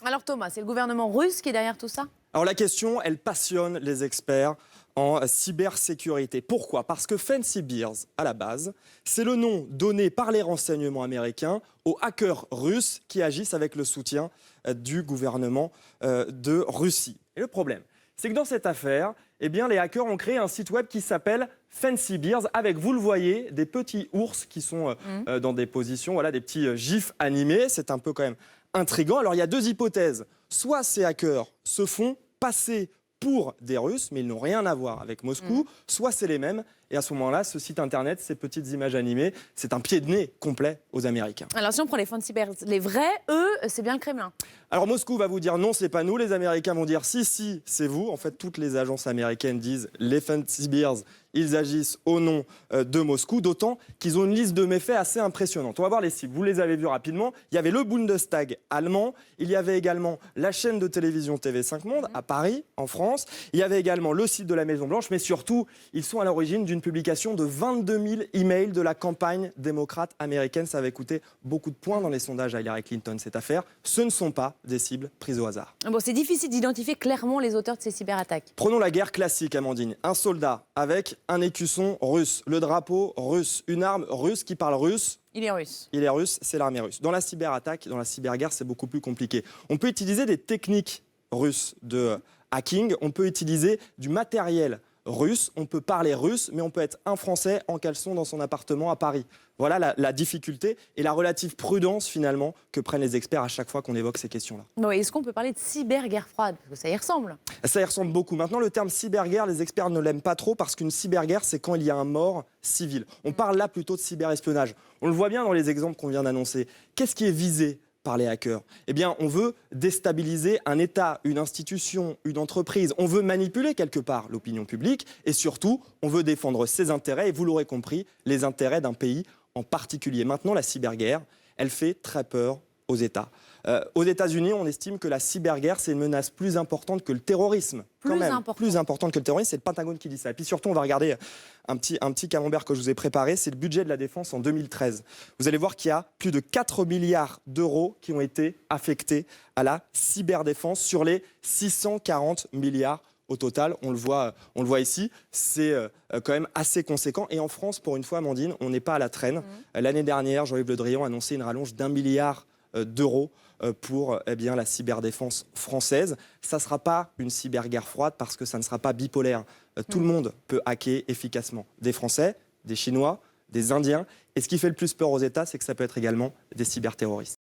Alors Thomas, c'est le gouvernement russe qui est derrière tout ça? Alors la question, elle passionne les experts en cybersécurité. Pourquoi? Parce que Fancy Bears, à la base, c'est le nom donné par les renseignements américains aux hackers russes qui agissent avec le soutien du gouvernement de Russie. Et le problème, c'est que dans cette affaire, eh bien, les hackers ont créé un site web qui s'appelle Fancy Bears, avec, vous le voyez, des petits ours qui sont dans des positions, voilà, des petits gifs animés. C'est un peu quand même intriguant. Alors il y a deux hypothèses. Soit ces hackers se font passer pour des Russes, mais ils n'ont rien à voir avec Moscou, soit c'est les mêmes. Et à ce moment-là, ce site internet, ces petites images animées, c'est un pied de nez complet aux Américains. Alors si on prend les Fancy Bears, les vrais, eux, c'est bien le Kremlin. Alors Moscou va vous dire non, c'est pas nous. Les Américains vont dire si, c'est vous. En fait, toutes les agences américaines disent les Fancy Bears, ils agissent au nom de Moscou, d'autant qu'ils ont une liste de méfaits assez impressionnante. On va voir les cibles. Vous les avez vus rapidement. Il y avait le Bundestag allemand. Il y avait également la chaîne de télévision TV5 Monde à Paris, en France. Il y avait également le site de la Maison-Blanche. Mais surtout, ils sont à l'origine d'une publication de 22 000 emails de la campagne démocrate américaine. Ça avait coûté beaucoup de points dans les sondages à Hillary Clinton, cette affaire. Ce ne sont pas des cibles prises au hasard. Bon, c'est difficile d'identifier clairement les auteurs de ces cyberattaques. Prenons la guerre classique, Amandine. Un soldat avec un écusson russe, le drapeau russe, une arme russe qui parle russe. Il est russe. Il est russe, c'est l'armée russe. Dans la cyberattaque, dans la cyberguerre, c'est beaucoup plus compliqué. On peut utiliser des techniques russes de hacking, on peut utiliser du matériel russe, on peut parler russe, mais on peut être un Français en caleçon dans son appartement à Paris. Voilà la difficulté et la relative prudence finalement que prennent les experts à chaque fois qu'on évoque ces questions-là. Bon, est-ce qu'on peut parler de cyberguerre froide? Parce que ça y ressemble. Ça y ressemble beaucoup. Maintenant, le terme cyberguerre, les experts ne l'aiment pas trop parce qu'une cyberguerre, c'est quand il y a un mort civil. On parle là plutôt de cyberespionnage. On le voit bien dans les exemples qu'on vient d'annoncer. Qu'est-ce qui est visé par les hackers? Eh bien, on veut déstabiliser un État, une institution, une entreprise. On veut manipuler quelque part l'opinion publique et surtout, on veut défendre ses intérêts et vous l'aurez compris, les intérêts d'un pays en particulier. Maintenant, la cyberguerre, elle fait très peur aux États. Aux États-Unis, on estime que la cyberguerre, c'est une menace plus importante que le terrorisme. Plus importante que le terrorisme, c'est le Pentagone qui dit ça. Et puis surtout, on va regarder un petit camembert que je vous ai préparé, c'est le budget de la défense en 2013. Vous allez voir qu'il y a plus de 4 milliards d'euros qui ont été affectés à la cyberdéfense sur les 640 milliards au total. On le voit ici, c'est quand même assez conséquent. Et en France, pour une fois, Amandine, on n'est pas à la traîne. L'année dernière, Jean-Yves Le Drian a annoncé une rallonge d'1 milliard d'euros pour la cyberdéfense française. Ça ne sera pas une cyberguerre froide parce que ça ne sera pas bipolaire. Tout le monde peut hacker efficacement. Des Français, des Chinois, des Indiens. Et ce qui fait le plus peur aux États, c'est que ça peut être également des cyberterroristes.